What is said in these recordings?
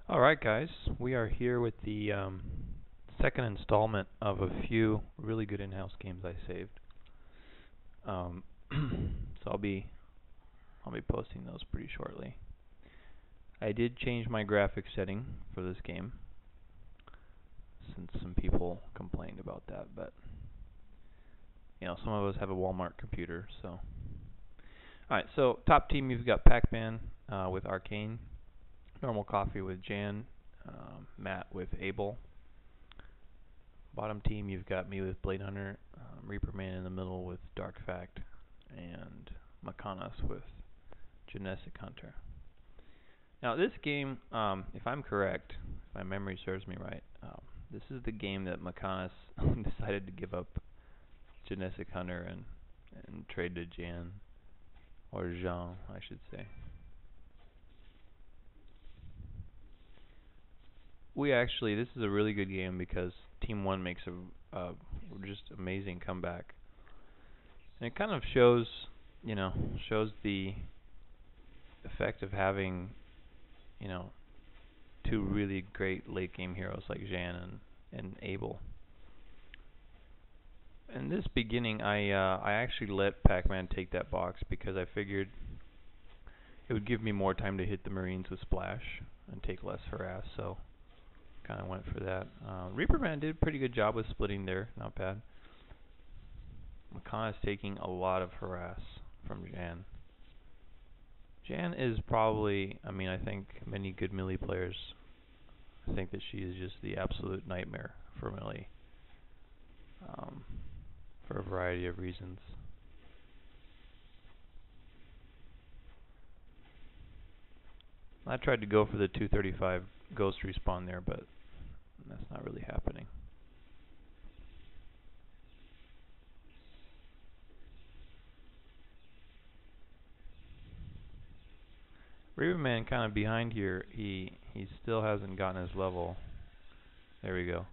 Alright guys, we are here with the second installment of a few really good in-house games I saved. So I'll be posting those pretty shortly. I did change my graphics setting for this game, since some people complained about that, but some of us have a Walmart computer, so. Alright, so top team you've got Pac-Man with Arcane, Normal Coffee with Jan, Matt with Abel. Bottom team, you've got me with Blade Hunter, Reaper Man in the middle with Dark Fact, and Makanas with Genetic Hunter. Now this game, if I'm correct, if my memory serves me right, this is the game that Makanas decided to give up Genetic Hunter and trade to Jan, or Jean, I should say. This is a really good game because Team 1 makes a just amazing comeback. And it kind of shows the effect of having, two really great late game heroes like Jan and Abel. In this beginning, I actually let Pac-Man take that box because I figured it would give me more time to hit the Marines with Splash and take less harass, so kind of went for that. Reaper Man did a pretty good job with splitting there, not bad. Makan is taking a lot of harass from Jan. Jan is probably, I think many good melee players think that she is just the absolute nightmare for melee, for a variety of reasons. I tried to go for the 235 ghost respawn there, but that's not really happening. Reaper Man kind of behind here. He still hasn't gotten his level. There we go.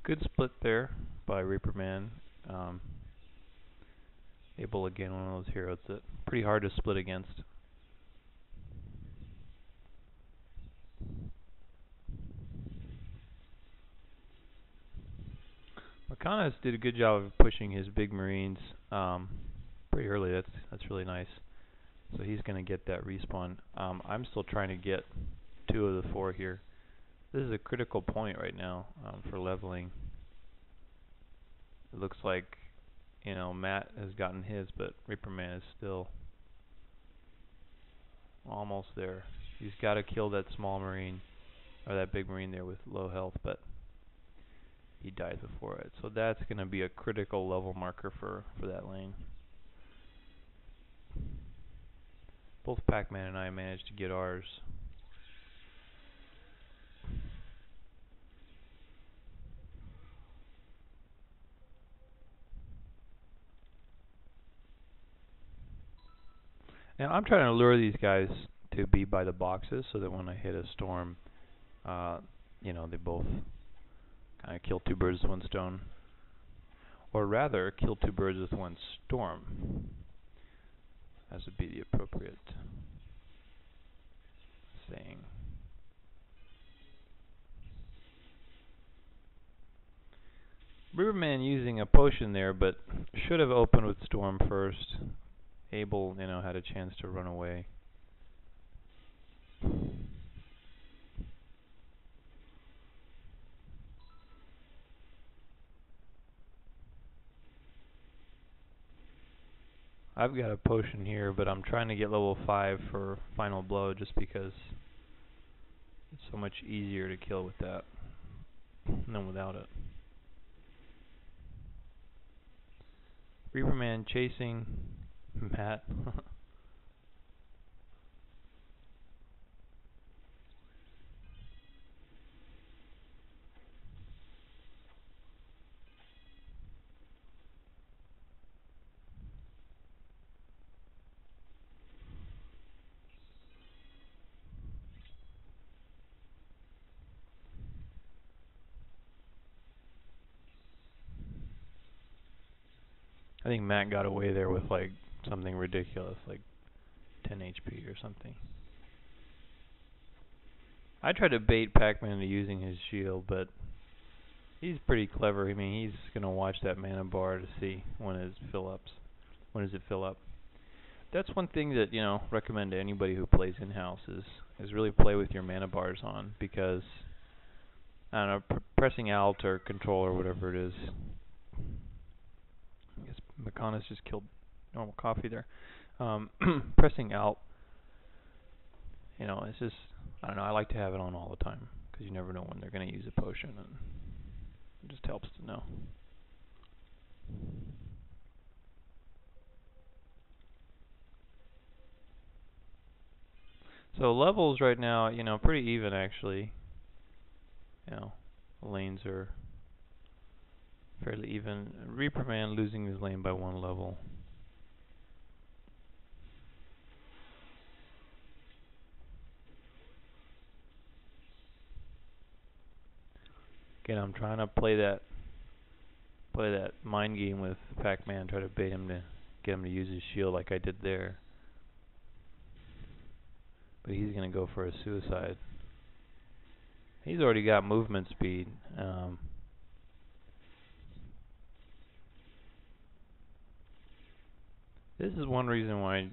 Good split there by Reaper Man. Abel again, one of those heroes that pretty hard to split against. Makanas did a good job of pushing his big Marines pretty early. That's really nice. So he's going to get that respawn. I'm still trying to get 2 of the 4 here. This is a critical point right now for leveling. It looks like, Matt has gotten his, but Reaper Man is still almost there. He's got to kill that small Marine, or that big Marine there with low health, but he dies before it. So that's going to be a critical level marker for that lane. Both Pac-Man and I managed to get ours. Now I'm trying to lure these guys to be by the boxes so that when I hit a storm, they both kind of kill 2 birds with 1 stone. Or rather, kill 2 birds with 1 storm, as would be the appropriate saying. Riverman using a potion there, but should have opened with storm first. Abel, had a chance to run away. I've got a potion here, but I'm trying to get level 5 for final blow just because it's so much easier to kill with that than without it. Reaper Man chasing Matt. I think Matt got away there with like something ridiculous, like 10 HP or something. I tried to bait Pac-Man into using his shield, but he's pretty clever. I mean, he's gonna watch that mana bar to see when it when does it fill up. That's one thing that recommend to anybody who plays in-house is really play with your mana bars on, because I don't know, pressing Alt or Control or whatever it is. I guess McConnell's just killed normal coffee there. Pressing Alt, it's just, I don't know, I like to have it on all the time, because you never know when they're going to use a potion, and it just helps to know. So levels right now, pretty even actually. The lanes are fairly even. Reaper Man losing his lane by 1 level. Again, I'm trying to play that mind game with Pac-Man, try to bait him to get him to use his shield like I did there. But he's gonna go for a suicide. He's already got movement speed. This is one reason why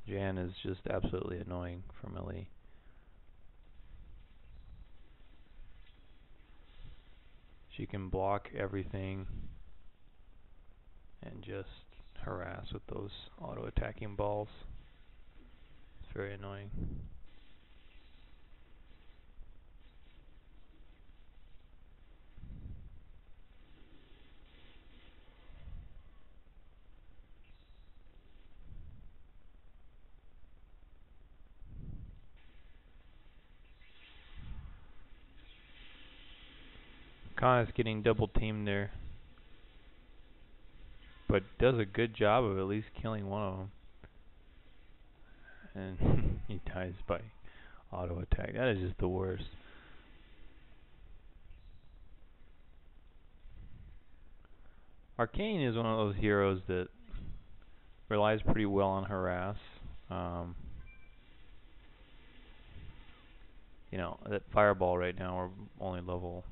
Jan is just absolutely annoying for melee. She can block everything and just harass with those auto-attacking balls. It's very annoying. Kana's getting double teamed there, but does a good job of at least killing one of them. And he dies by auto attack. That is just the worst. Arcane is one of those heroes that relies pretty well on harass. That fireball right now, he's only level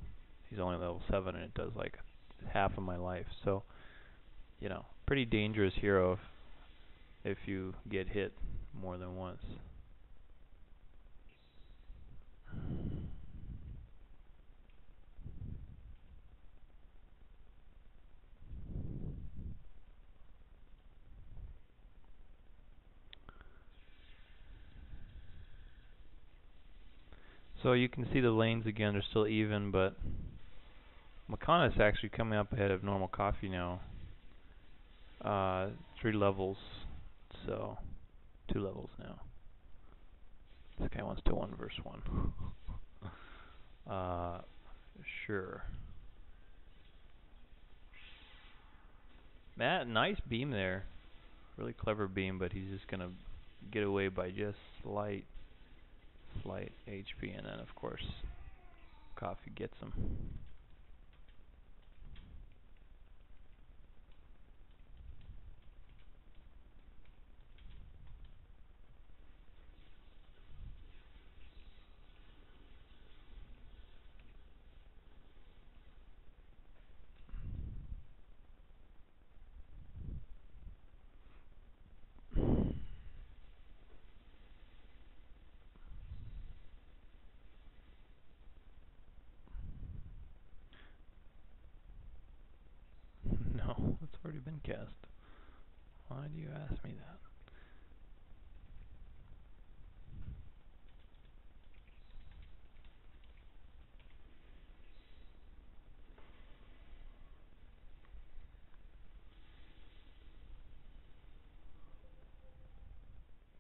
7, and it does like half of my life. So, pretty dangerous hero if you get hit more than once. So you can see the lanes again, they're still even, but Makana is actually coming up ahead of normal coffee now. 3 levels, so 2 levels now. This guy wants to 1 versus 1. Sure. Matt, nice beam there. Really clever beam, but he's just gonna get away by just slight HP, and then of course coffee gets him. No, it's already been cast. Why do you ask me that?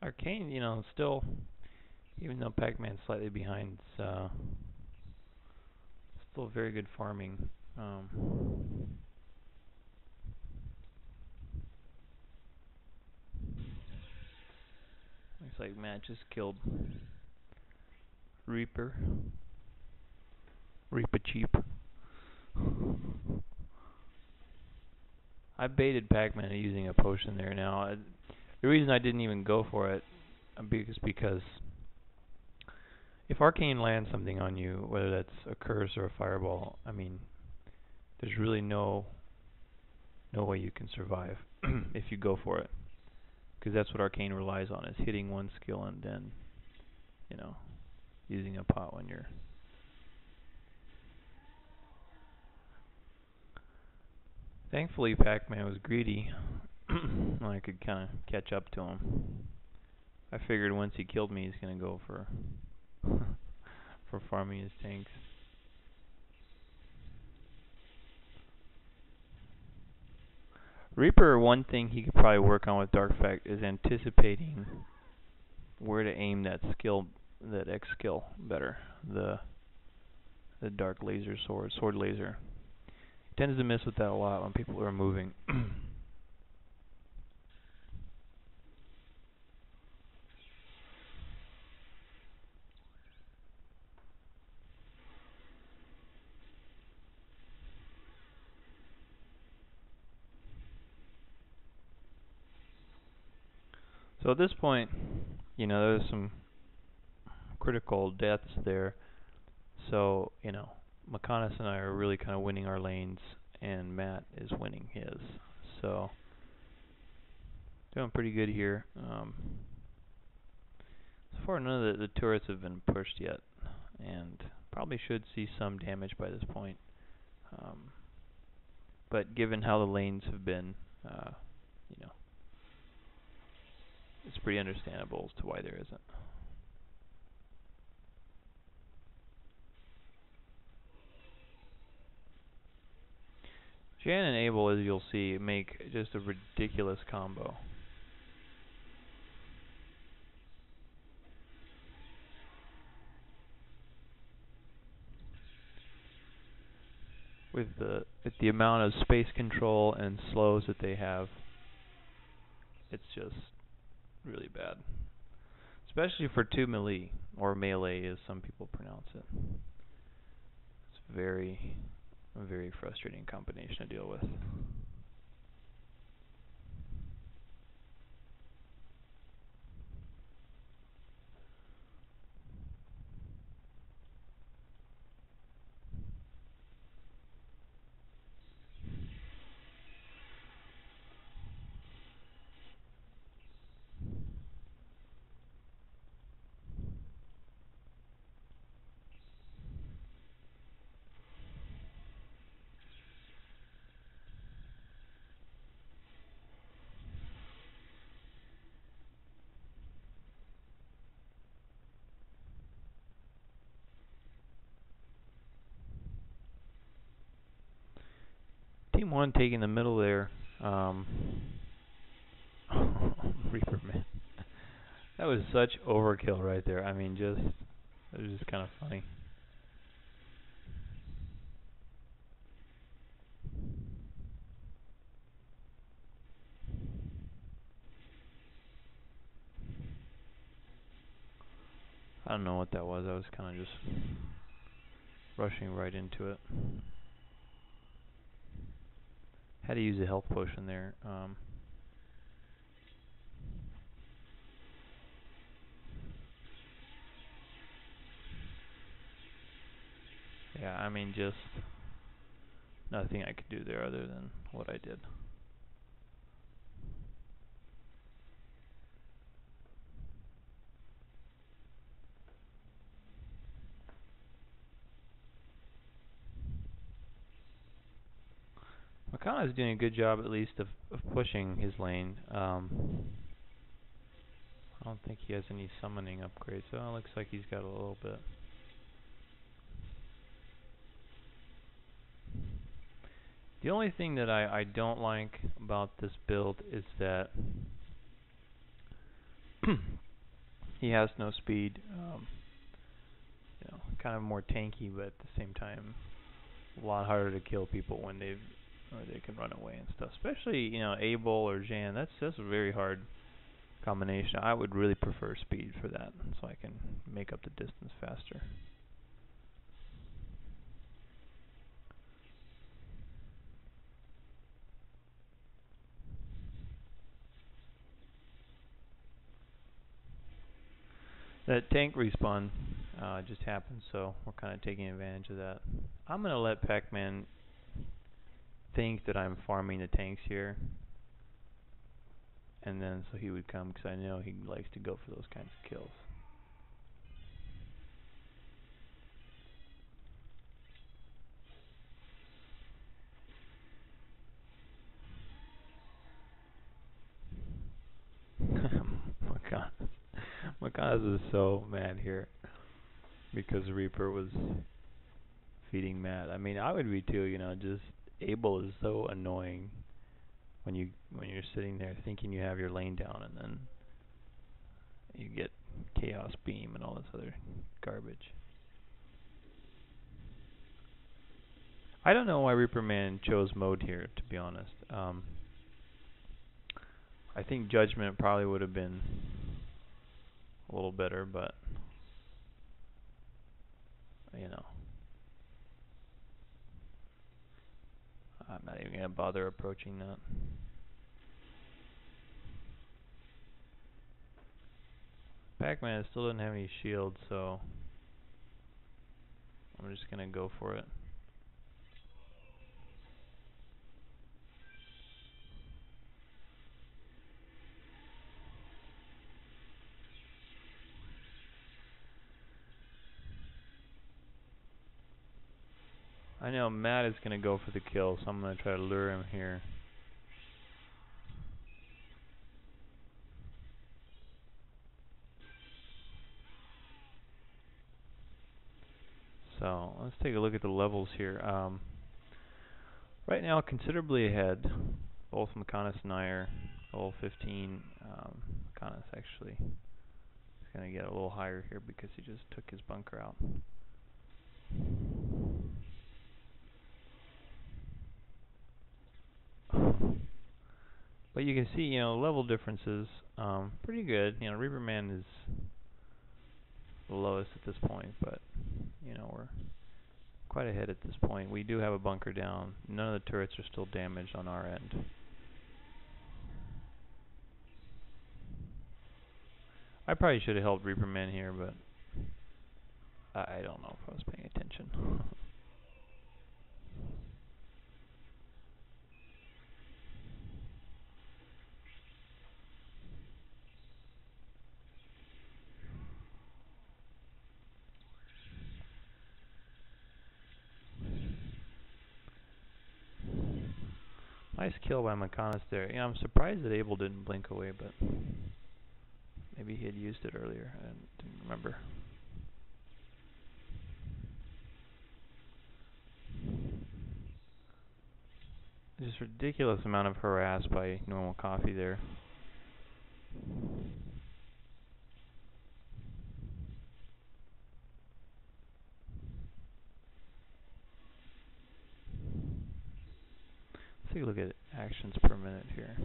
Arcane, still, even though Pac-Man's slightly behind, it's still very good farming. Looks like Matt just killed Reaper Cheap. I baited Pac-Man using a potion there. Now, the reason I didn't even go for it is because if Arcane lands something on you, whether that's a curse or a fireball, I mean, there's really no way you can survive if you go for it, because that's what Arcane relies on, is hitting one skill and then, you know, using a pot when you're... Thankfully, Pac-Man was greedy, and I could kind of catch up to him. I figured once he killed me, he's gonna go for for farming his tanks. Reaper, one thing he could probably work on with Dark Fact is anticipating where to aim that skill, that X skill better. The dark laser sword laser. He tends to miss with that a lot when people are moving. So at this point, you know, there's some critical deaths there. So, you know, McConus and I are really kind of winning our lanes, and Matt is winning his. So, doing pretty good here. So far, none of the turrets have been pushed yet, and probably should see some damage by this point. But given how the lanes have been, you know, it's pretty understandable as to why there isn't. Jan and Abel, as you'll see, make just a ridiculous combo. With the amount of space control and slows that they have, it's just really bad. Especially for 2 melee, or melee as some people pronounce it. It's a very frustrating combination to deal with. Team 1 taking the middle there. Reaper, man. That was such overkill right there. I mean, it was just kind of funny. I don't know what that was. I was kind of just rushing right into it. Had to use a health potion there. Yeah, I mean, just nothing I could do there other than what I did. Makana is doing a good job, at least, of pushing his lane. I don't think he has any summoning upgrades, so it looks like he's got a little bit. The only thing that I don't like about this build is that he has no speed. You know, kind of more tanky, but at the same time, a lot harder to kill people when they can run away and stuff. Especially, you know, Abel or Jan. That's a very hard combination. I would really prefer speed for that, so I can make up the distance faster. That tank respawn just happened, so we're kind of taking advantage of that. I'm going to let Pac-Man think that I'm farming the tanks here, and then so he would come, because I know he likes to go for those kinds of kills. Makaz is so mad here because Reaper was feeding Matt. I mean, I would be too. Just Abel is so annoying when you're sitting there thinking you have your lane down, and then you get Chaos Beam and all this other garbage. I don't know why Reaper Man chose mode here, to be honest. I think Judgment probably would have been a little better, but I'm not even gonna bother approaching that. Pac-Man still doesn't have any shield, so I'm just gonna go for it. I know Matt is gonna go for the kill, so I'm gonna try to lure him here. So let's take a look at the levels here. Right now, considerably ahead. Both Makanis and I are level 15. Makanis actually is going to get a little higher here because he just took his bunker out. But you can see, level differences pretty good. Reaper Man is the lowest at this point, but we're quite ahead at this point. We do have a bunker down. None of the turrets are still damaged on our end. I probably should have helped Reaper Man here, but I don't know if I was paying attention. Nice kill by Makanis there. I'm surprised that Abel didn't blink away, but maybe he had used it earlier. I didn't remember. Just ridiculous amount of harass by normal coffee there. Let's take a look at actions per minute here.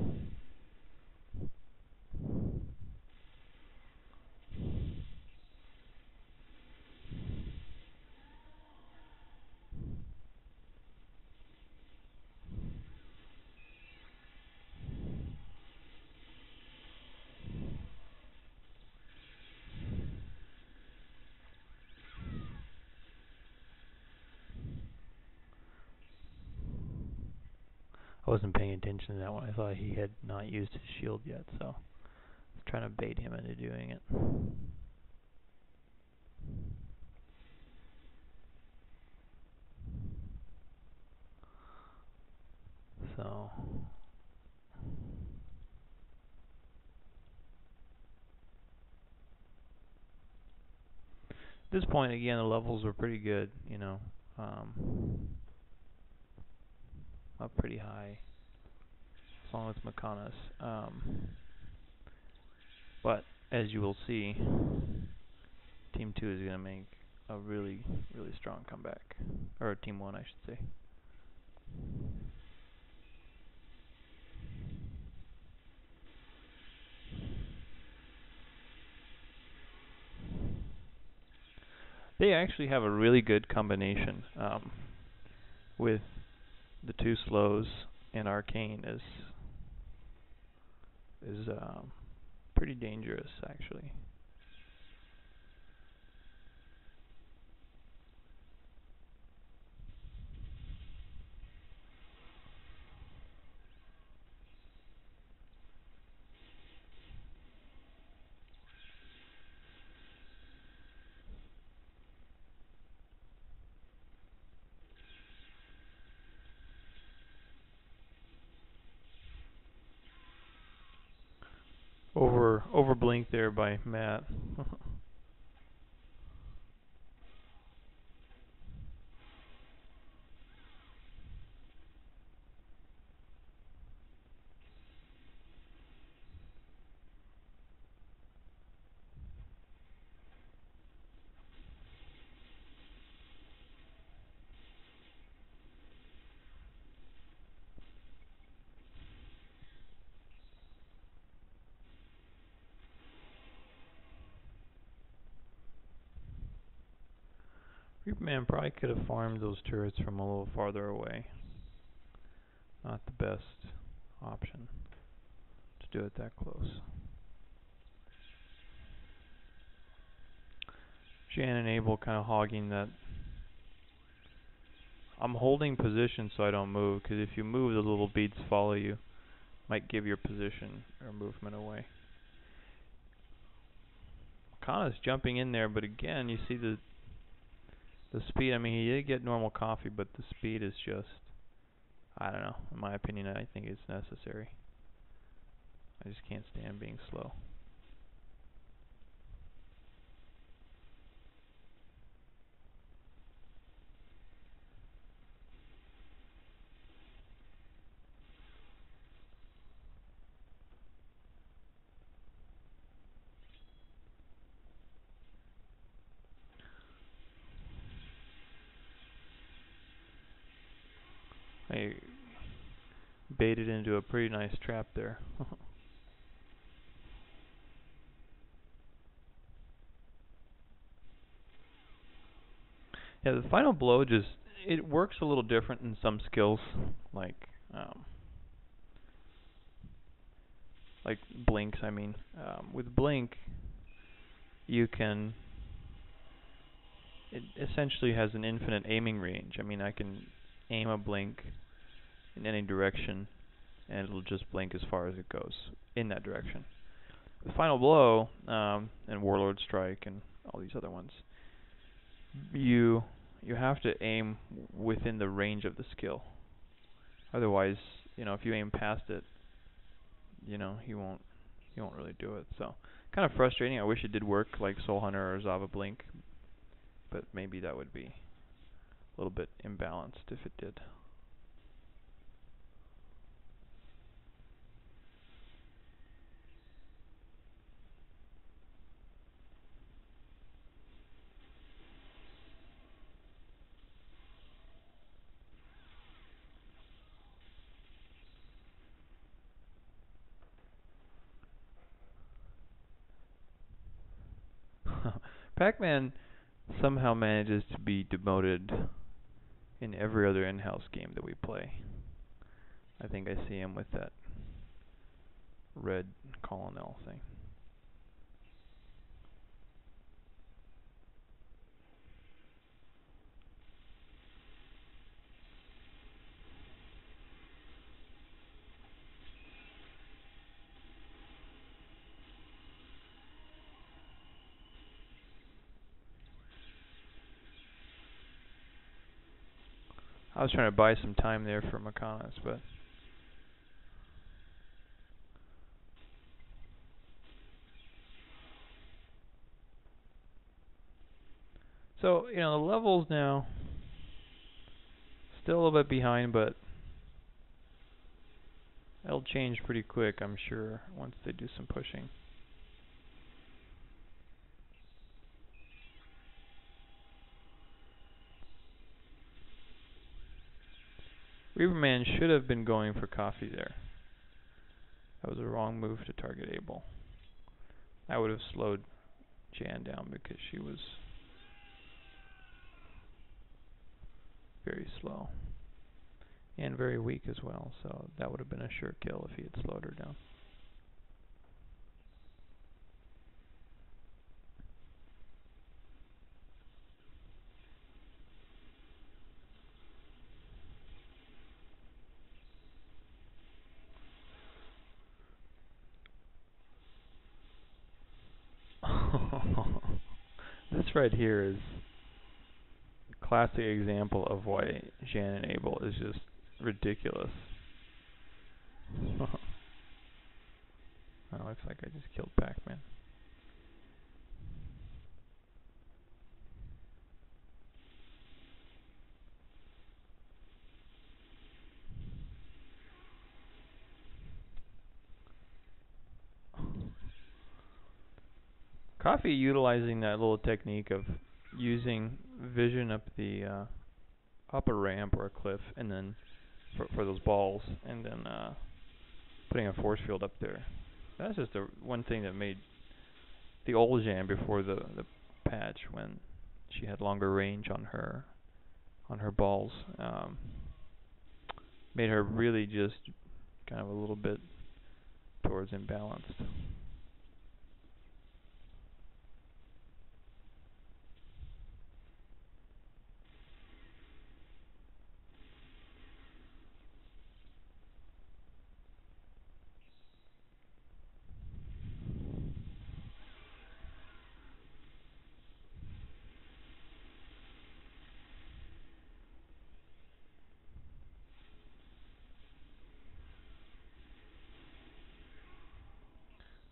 I wasn't paying attention to that one. I thought he had not used his shield yet, so I was trying to bait him into doing it. So at this point, again, the levels were pretty good, up pretty high, as long as Makanis. But as you will see, Team 2 is going to make a really, really strong comeback. Or Team 1, I should say. They actually have a really good combination with the two slows, and Arcane is pretty dangerous, actually. Over blink there by Matt. Reaperman probably could have farmed those turrets from a little farther away. Not the best option to do it that close. Jan and Abel kind of hogging that. I'm holding position so I don't move, because if you move, the little beads follow you. Might give your position or movement away. Kana's jumping in there, but again, you see the speed. I mean, he did get normal coffee, but the speed is just, I don't know. In my opinion, I think it's necessary. I just can't stand being slow. I baited into a pretty nice trap there. Yeah, the final blow just, it works a little different in some skills, like blinks. I mean, with blink, you can. It essentially has an infinite aiming range. I mean, I can aim a blink in any direction, and it'll just blink as far as it goes in that direction. The final blow and Warlord Strike and all these other ones, you have to aim within the range of the skill. Otherwise, if you aim past it, he won't really do it. So kind of frustrating. I wish it did work like Soul Hunter or Zava Blink, but maybe that would be a little bit imbalanced if it did. Pac-Man somehow manages to be demoted in every other in-house game that we play. I think I see him with that red colonel thing. I was trying to buy some time there for Makanas, but so, the levels now still a little bit behind, but it'll change pretty quick, I'm sure, once they do some pushing. Reaperman should have been going for coffee there. That was a wrong move to target Abel. I would have slowed Jan down because she was very slow and very weak as well, so that would have been a sure kill if he had slowed her down. This right here is a classic example of why Jan and Abel is just ridiculous. Oh, looks like I just killed Pac-Man. Coffee utilizing that little technique of using vision up the up a ramp or a cliff, and then for those balls, and then putting a force field up there. That's just the one thing that made the old Jan before the patch, when she had longer range on her balls, made her really just kind of a little bit towards imbalanced.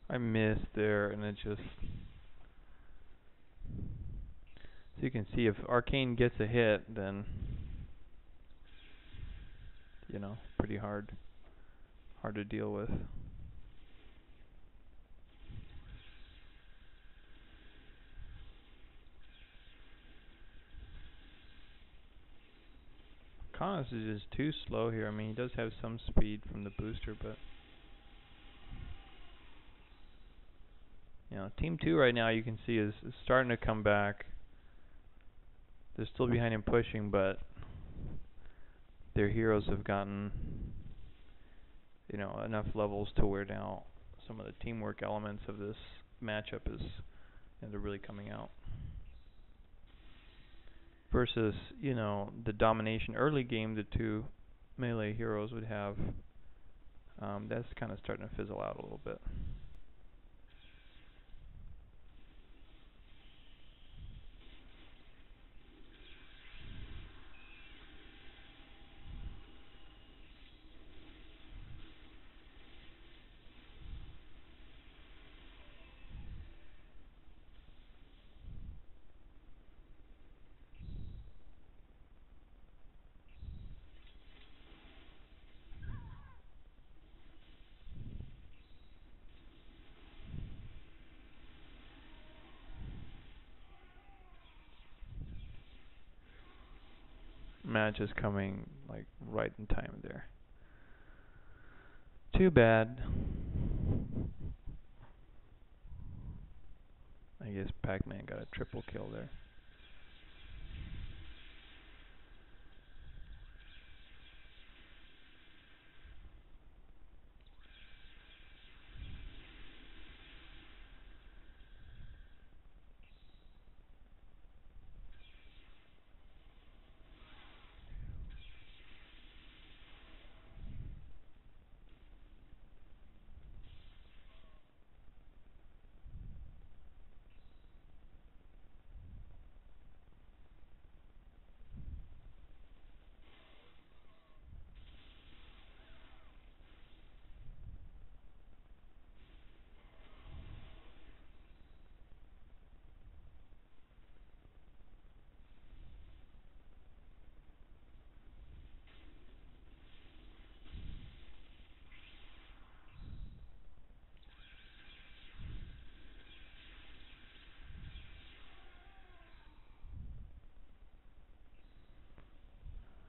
I missed there, and it just, so you can see if Arcane gets a hit, then pretty hard to deal with. Connors is just too slow here. I mean, he does have some speed from the booster, but Team 2 right now, you can see is starting to come back. They're still behind him pushing, but their heroes have gotten enough levels to where now some of the teamwork elements of this matchup is they're really coming out. Versus the domination early game the two melee heroes would have, that's kind of starting to fizzle out a little bit. Match is coming like right in time there. Too bad. I guess Pac-Man got a triple kill there.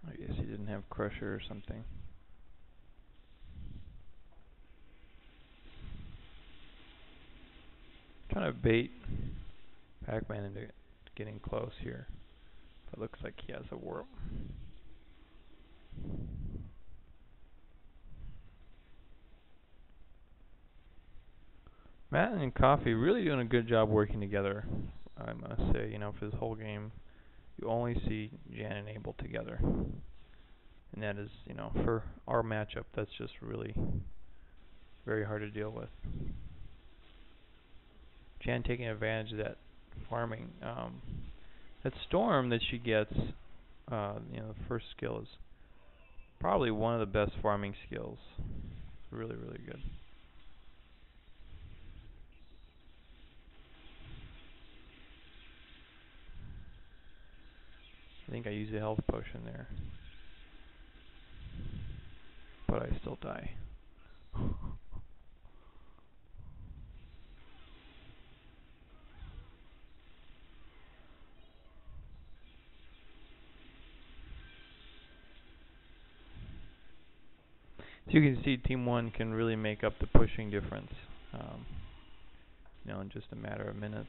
I guess he didn't have Crusher or something. Trying to bait Pac-Man into getting close here. But looks like he has a warp. Matt and Coffee really doing a good job working together, I must say. For this whole game, you only see Jan and Abel together. And that is, for our matchup, that's just really very hard to deal with. Jan taking advantage of that farming. That storm that she gets, the first skill is probably one of the best farming skills. Really, really good. I think I used a health potion there, but I still die. So you can see Team 1 can really make up the pushing difference, in just a matter of minutes.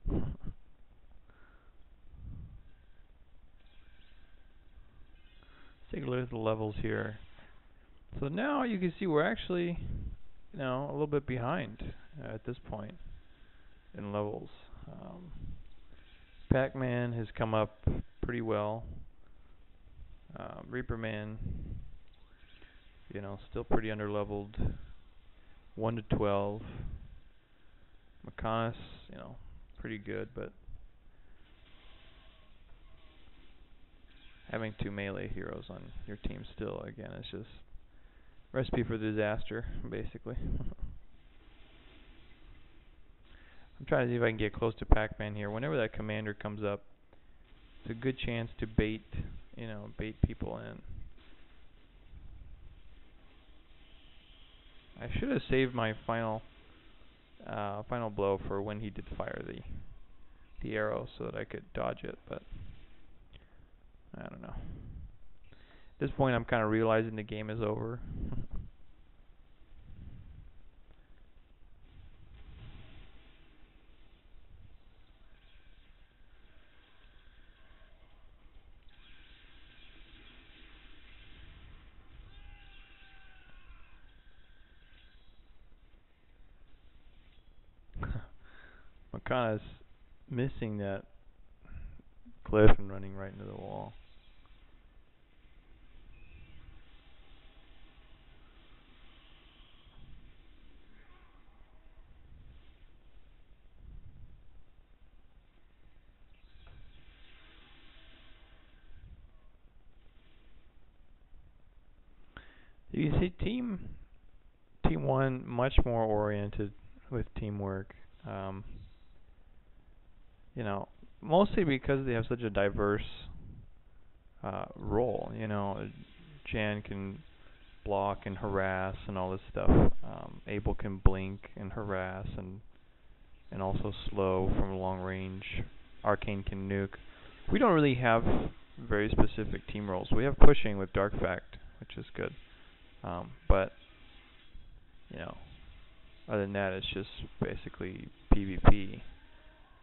Let's take a look at the levels here. So now you can see we're actually, a little bit behind at this point in levels. Pac-Man has come up pretty well. Reaper Man, still pretty underleveled. 1 to 12. Mechonis, pretty good, but having 2 melee heroes on your team still, again, is just recipe for disaster, basically. I'm trying to see if I can get close to Pac-Man here. Whenever that commander comes up, it's a good chance to bait people in. I should have saved my final blow for when he did fire the arrow so that I could dodge it, but I don't know. At this point, I'm kind of realizing the game is over. Mechonis missing that cliff and running right into the wall. You can see Team 1 much more oriented with teamwork. Mostly because they have such a diverse role. Jan can block and harass and all this stuff. Abel can blink and harass and also slow from long range. Arcane can nuke. We don't really have very specific team roles. We have pushing with Dark Fact, which is good. But other than that, it's just basically PvP,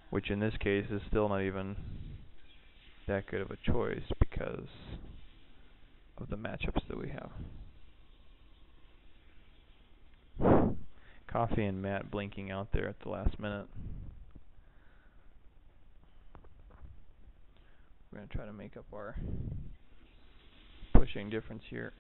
which in this case is still not even that good of a choice because of the matchups that we have. Coffee and Matt blinking out there at the last minute. We're going to try to make up our pushing difference here.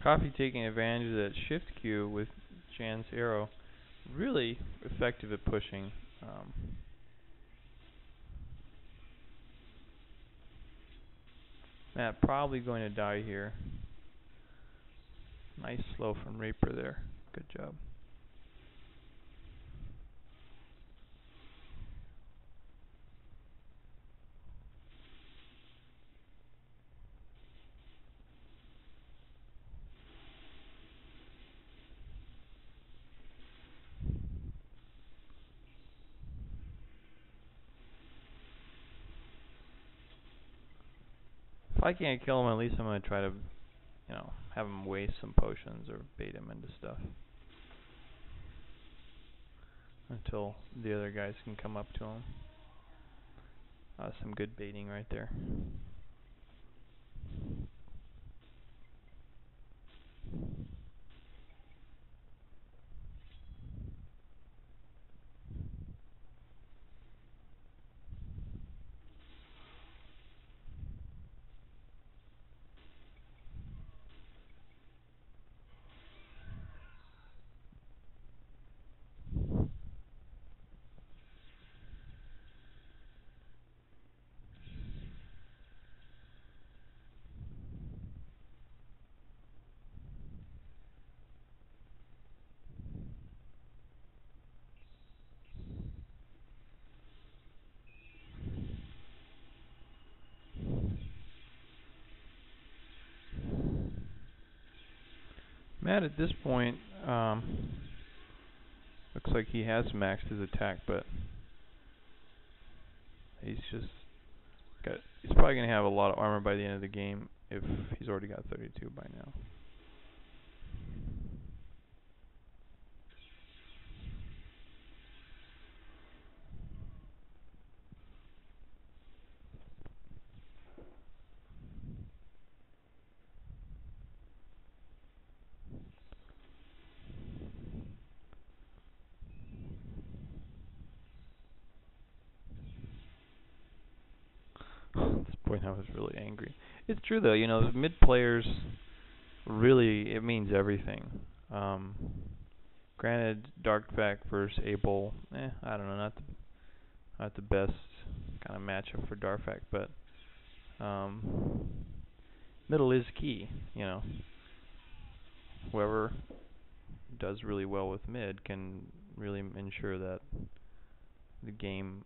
Coffee taking advantage of that shift Q with Jan's arrow. Really effective at pushing. Matt probably going to die here. Nice slow from Reaper there. Good job. If I can't kill him, at least I'm going to try to, have him waste some potions or bait him into stuff. Until the other guys can come up to him. Some good baiting right there. Matt at this point, looks like he has maxed his attack, but he's just he's probably gonna have a lot of armor by the end of the game if he's already got 32 by now. At this point, I was really angry. It's true though, the mid players really it means everything. Um, Granted, Darkvac versus Abel, I don't know, not the best kind of matchup for Darkvac, but um, middle is key. Whoever does really well with mid can really ensure that the game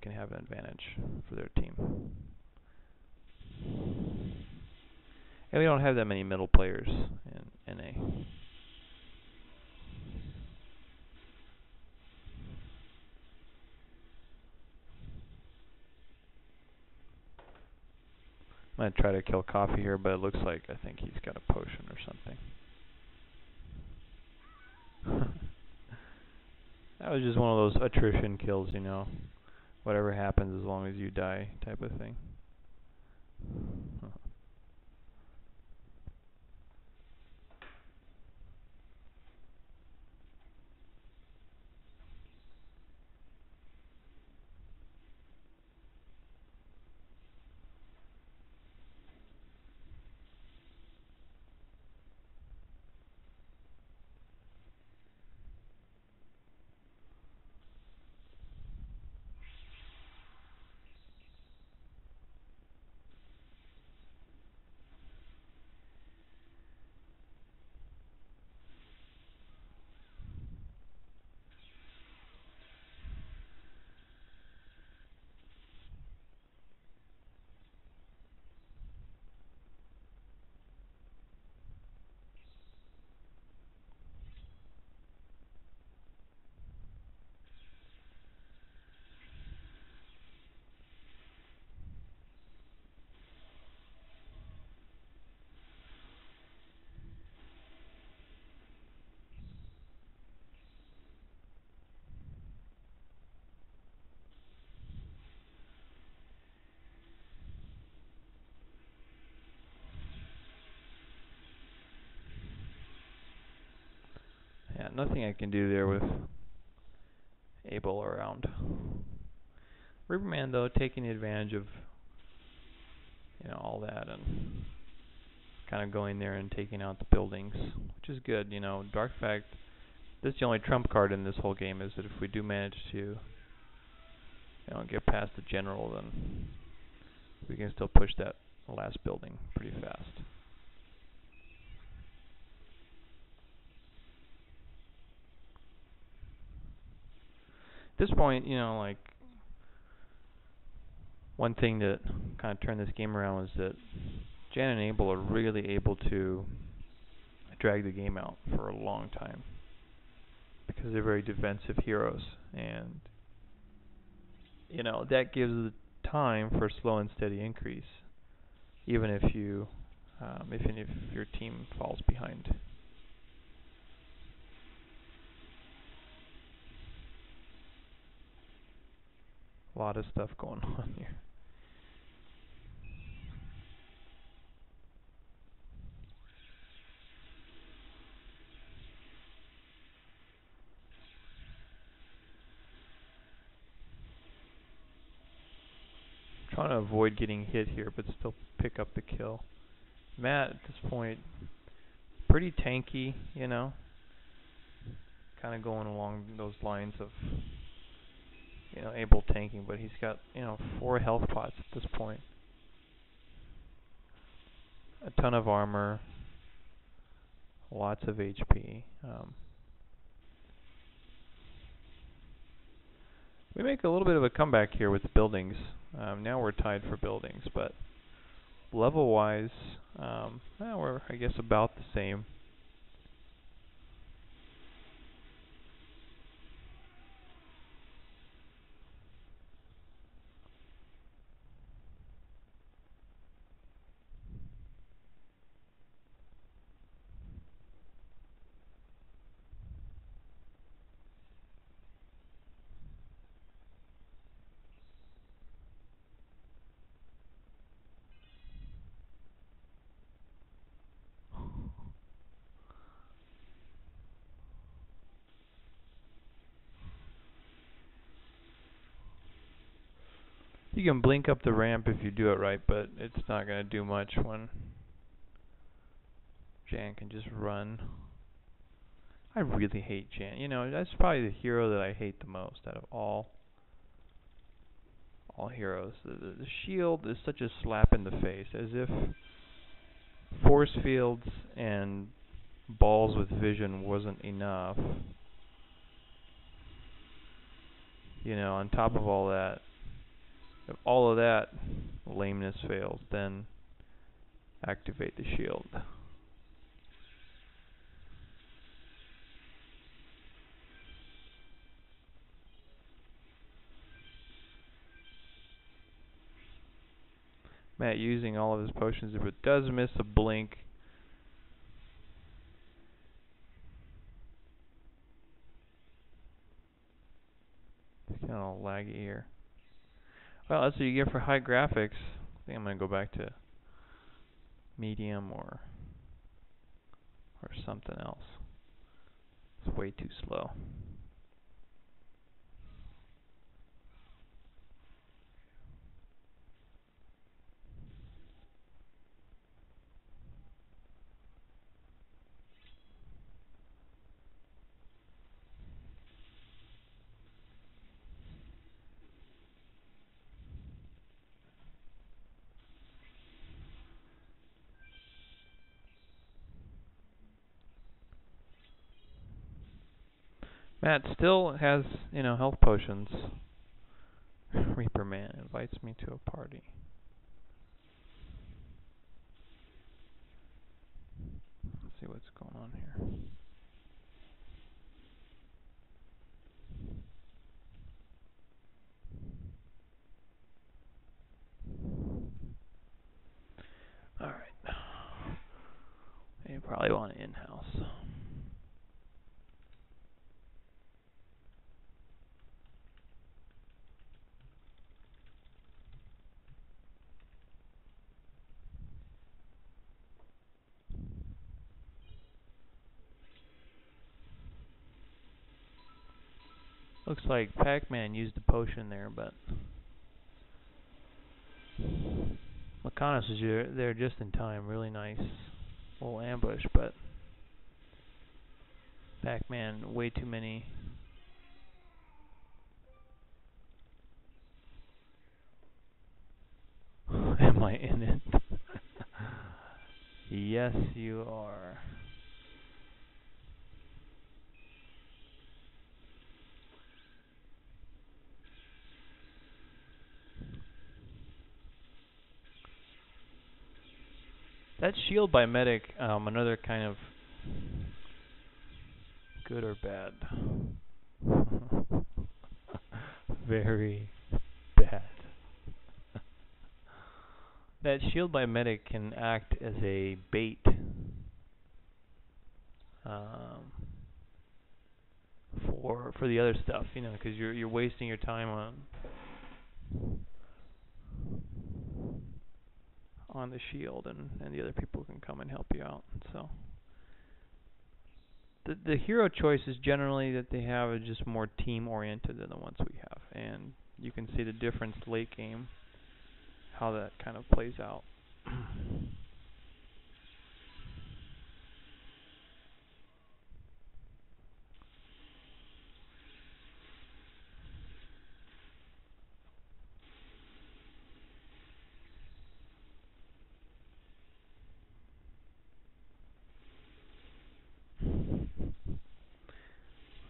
can have an advantage for their team. And we don't have that many middle players in NA. I'm going to try to kill Coffee here, but it looks like I think he's got a potion or something. That was just one of those attrition kills, whatever happens as long as you die type of thing. Yeah, nothing I can do there with Abel around. Riverman, though, taking advantage of all that and kind of going there and taking out the buildings, which is good. Dark Fact, this is the only trump card in this whole game, is that if we do manage to get past the general, then we can still push that last building pretty fast. At this point, one thing that kind of turned this game around was that Jan and Abel are really able to drag the game out for a long time because they're very defensive heroes, and that gives the time for slow and steady increase, even if your team falls behind. A lot of stuff going on here. Trying to avoid getting hit here, but still pick up the kill. Matt, at this point, pretty tanky, kind of going along those lines of, Abel tanking, but he's got, 4 health pots at this point. A ton of armor, lots of HP. We make a little bit of a comeback here with the buildings. Now we're tied for buildings, but Level-wise, we're, I guess, about the same. You can blink up the ramp if you do it right, but it's not going to do much when Jan can just run. I really hate Jan. You know, that's probably the hero that I hate the most out of all heroes. The shield is such a slap in the face, as if force fields and balls with vision wasn't enough. You know, on top of all that, if all of that lameness fails, then activate the shield. Matt using all of his potions, if it does miss a blink, it's kind of laggy here. Well, that's what you get for high graphics. I think I'm going to go back to medium or something else. It's way too slow. Matt still has, you know, health potions. Reaper Man invites me to a party. Let's see what's going on here. Alright. You probably want an in-house. Looks like Pac-Man used a potion there, but Lacanus is there just in time. Really nice little ambush, but Pac-Man, way too many. Am I in it? Yes, you are. That shield by Medic, another kind of good or bad? Very bad. That shield by Medic can act as a bait for the other stuff, you know, because you're wasting your time on the shield, and the other people can come and help you out. So the hero choices generally that they have are just more team oriented than the ones we have, and you can see the difference late game, how that kind of plays out.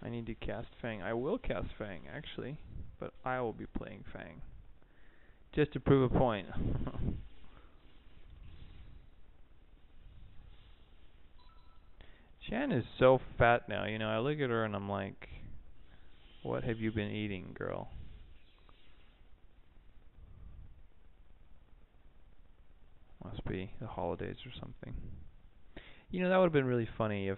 I need to cast Fang. I will cast Fang, actually, but I will be playing Fang. Just to prove a point. Shan is so fat now, you know, I look at her and I'm like, what have you been eating, girl? Must be the holidays or something. You know, that would have been really funny if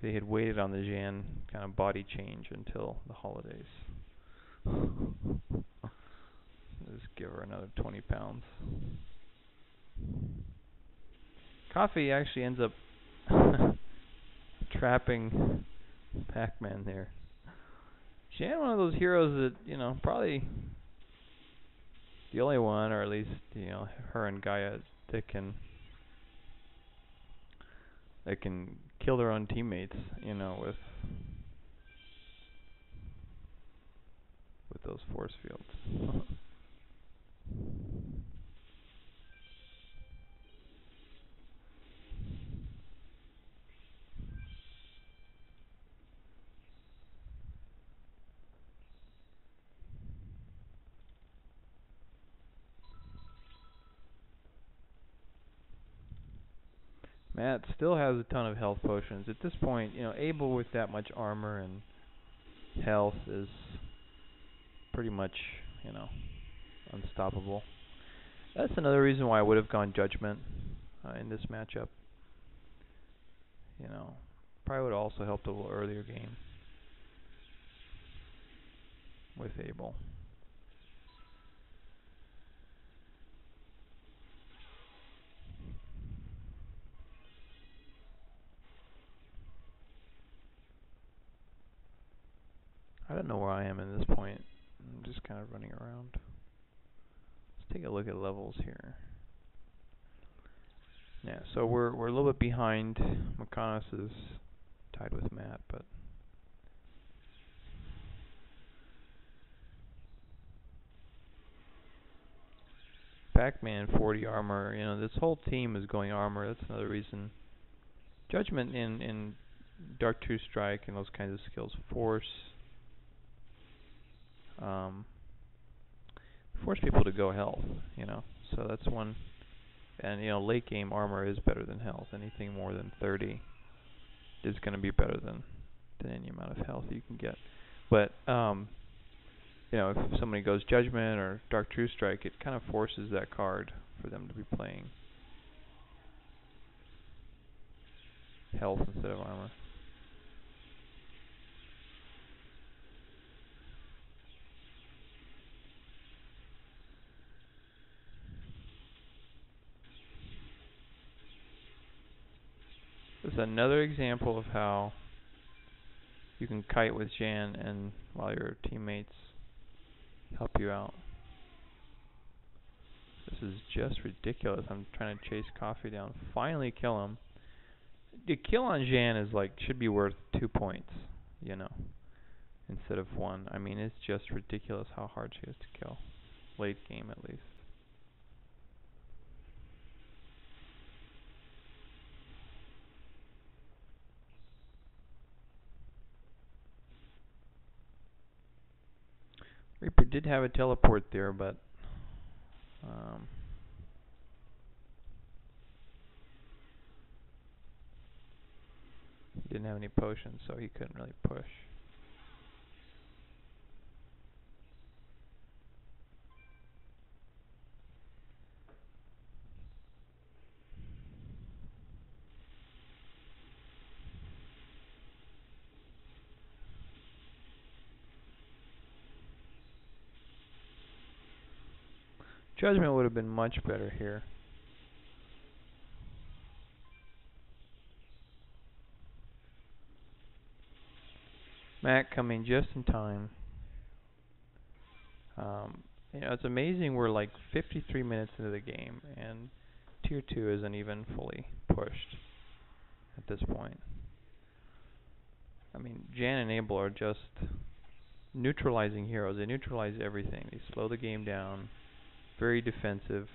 they had waited on the Jan kind of body change until the holidays. Just give her another 20 pounds. Coffee actually ends up trapping Pac-Man there. Jan, one of those heroes that, you know, probably the only one, or at least, you know, her and Gaia that can kill their own teammates, you know, with those force fields. Matt still has a ton of health potions. At this point, you know, Abel with that much armor and health is pretty much, you know, unstoppable. That's another reason why I would have gone Judgment in this matchup. You know, probably would have also helped a little earlier game with Abel. I don't know where I am at this point. I'm just kind of running around. Let's take a look at levels here. Yeah, so we're a little bit behind. McConnus is tied with Matt, but Pac-Man 40 armor. You know, this whole team is going armor. That's another reason. Judgment in Dark True Strike and those kinds of skills force people to go health. You know, so that's one. And you know, late game armor is better than health. Anything more than 30 is going to be better than any amount of health you can get. But you know, if somebody goes Judgment or Dark True Strike, it kind of forces that card for them to be playing health instead of armor. This is another example of how you can kite with Jan and while your teammates help you out. This is just ridiculous. I'm trying to chase Coffee down. Finally kill him. The kill on Jan is like, should be worth 2 points, you know, instead of 1. I mean, it's just ridiculous how hard she is to kill. Late game, at least. Reaper did have a teleport there, but he didn't have any potions, so he couldn't really push. Judgment would have been much better here. Matt coming just in time. You know, it's amazing we're like 53 minutes into the game and Tier 2 isn't even fully pushed at this point. I mean, Jan and Abel are just neutralizing heroes. They neutralize everything. They slow the game down. Very defensive.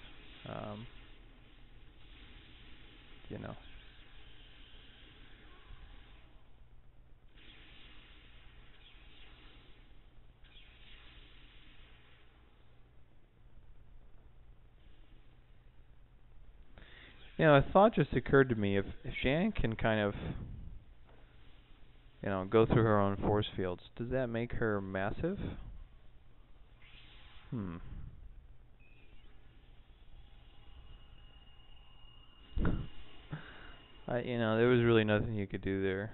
You know. A thought just occurred to me. If Shannon can kind of, go through her own force fields, does that make her massive? Hmm. There was really nothing you could do there.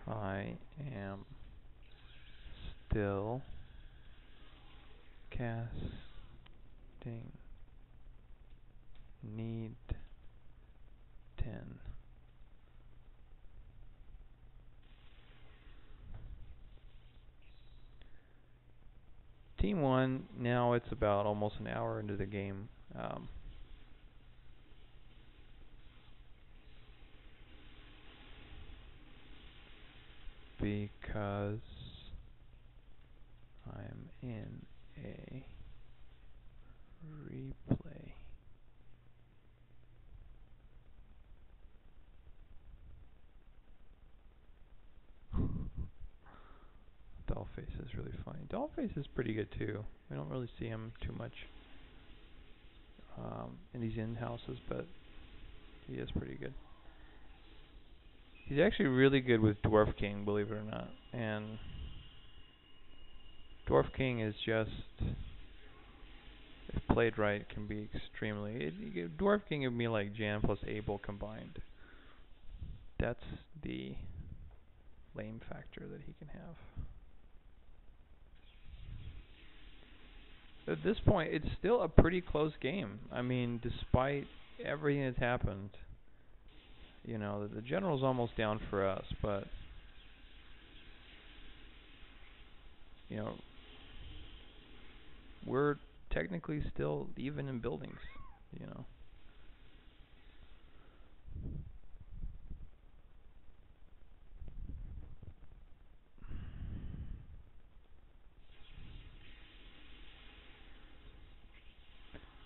I am still casting. Need 10. Team 1, now it's about almost an hour into the game. Because I'm in a replay. Dollface is really funny. Dollface is pretty good too. We don't really see him too much in these in-houses, but he is pretty good. He's actually really good with Dwarf King, believe it or not. And Dwarf King is just, if played right, can be extremely... Dwarf King would be like Jan plus Abel combined. That's the lame factor that he can have. At this point, it's still a pretty close game. I mean, despite everything that's happened, the general's almost down for us, but we're technically still even in buildings,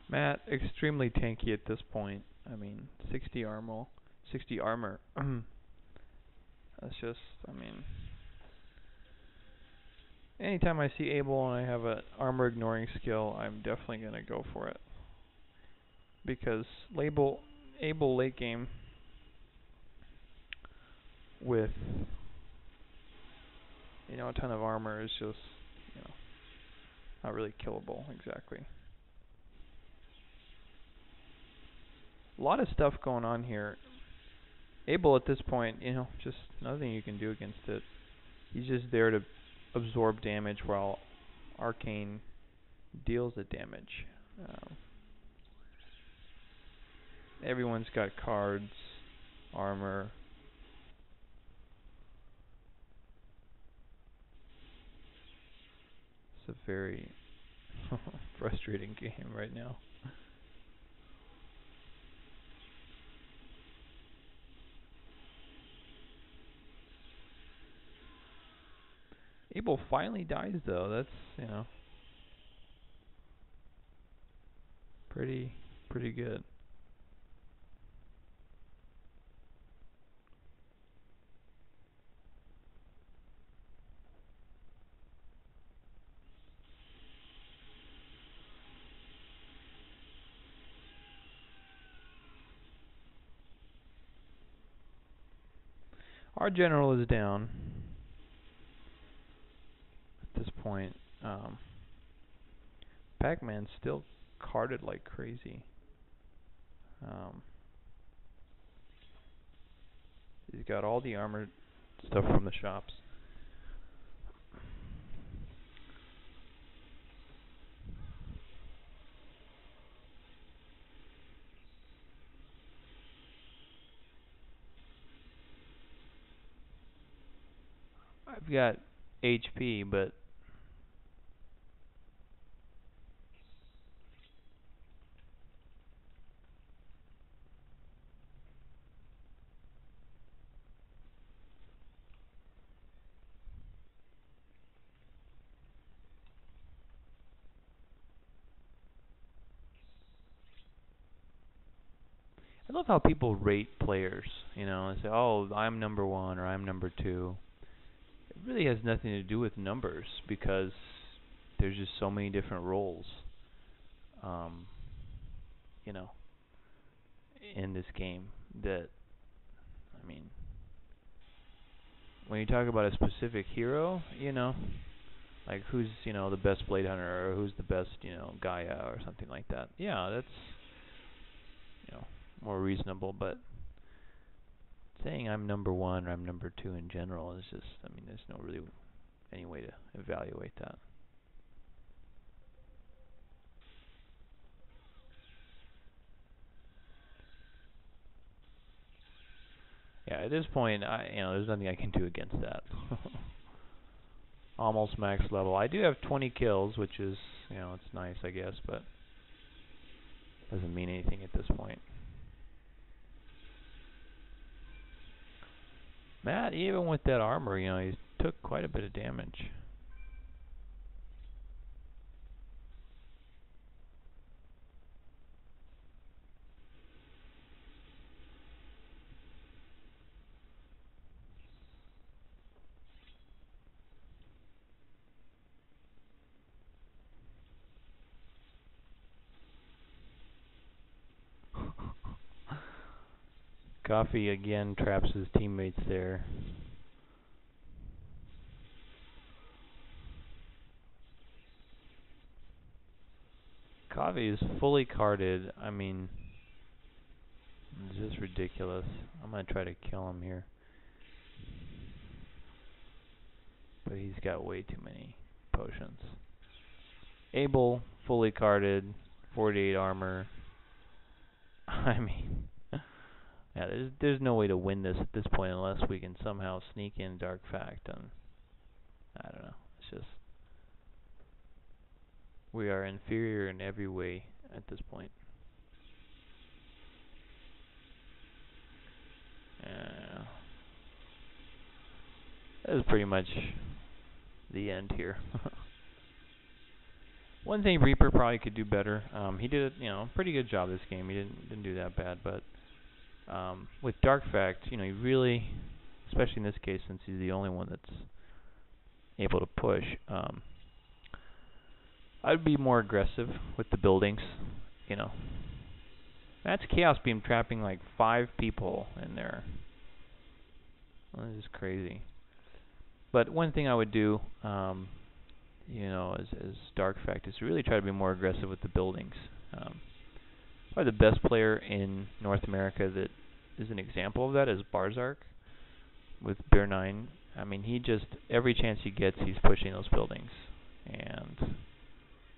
Matt, extremely tanky at this point. I mean, 60 armor. 60 armor. That's just, anytime I see Abel and I have an armor ignoring skill, I'm definitely going to go for it. Because Abel late game with, a ton of armor is just, not really killable exactly. A lot of stuff going on here. Abel at this point, just nothing you can do against it. He's just there to absorb damage while Arcane deals the damage. Everyone's got cards, armor. It's a very frustrating game right now. Abel finally dies though. That's, pretty good. Our general is down at this point. Pac-Man's still carded like crazy. He's got all the armored stuff from the shops. I've got HP, but I love how people rate players, and say, "Oh, I'm number 1 or I'm number 2." It really has nothing to do with numbers because there's just so many different roles, um, you know, in this game that, I mean, when you talk about a specific hero, like who's, the best Blade Hunter or who's the best, Gaia or something like that. Yeah, that's, more reasonable, but saying I'm number 1 or I'm number 2 in general is just, there's no really any way to evaluate that. Yeah, at this point, there's nothing I can do against that. Almost max level. I do have 20 kills, which is, it's nice, I guess, but doesn't mean anything at this point. Matt, even with that armor, he took quite a bit of damage. Coffee again traps his teammates there. Coffee is fully carded. It's just ridiculous. I'm going to try to kill him here. But he's got way too many potions. Abel, fully carded, 48 armor. Yeah, there's no way to win this at this point unless we can somehow sneak in Dark Fact, and I don't know. It's just we are inferior in every way at this point. That is pretty much the end here. One thing Reaper probably could do better. He did a pretty good job this game. He didn't do that bad, but with Dark Fact, he really, especially in this case, since he's the only one that's able to push, I'd be more aggressive with the buildings. That's Chaos Beam trapping like 5 people in there. Well, this is crazy. But one thing I would do, as Dark Fact, is really try to be more aggressive with the buildings. Probably the best player in North America that is an example of that is Barzark with Bear 9. He just, every chance he gets, he's pushing those buildings. And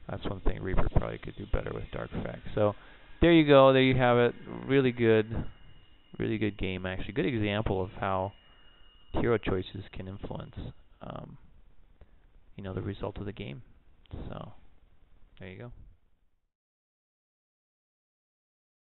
that's one thing Reaper probably could do better with Dark Fact. So, there you go. There you have it. Really good game, actually. Good example of how hero choices can influence, the result of the game. So, there you go.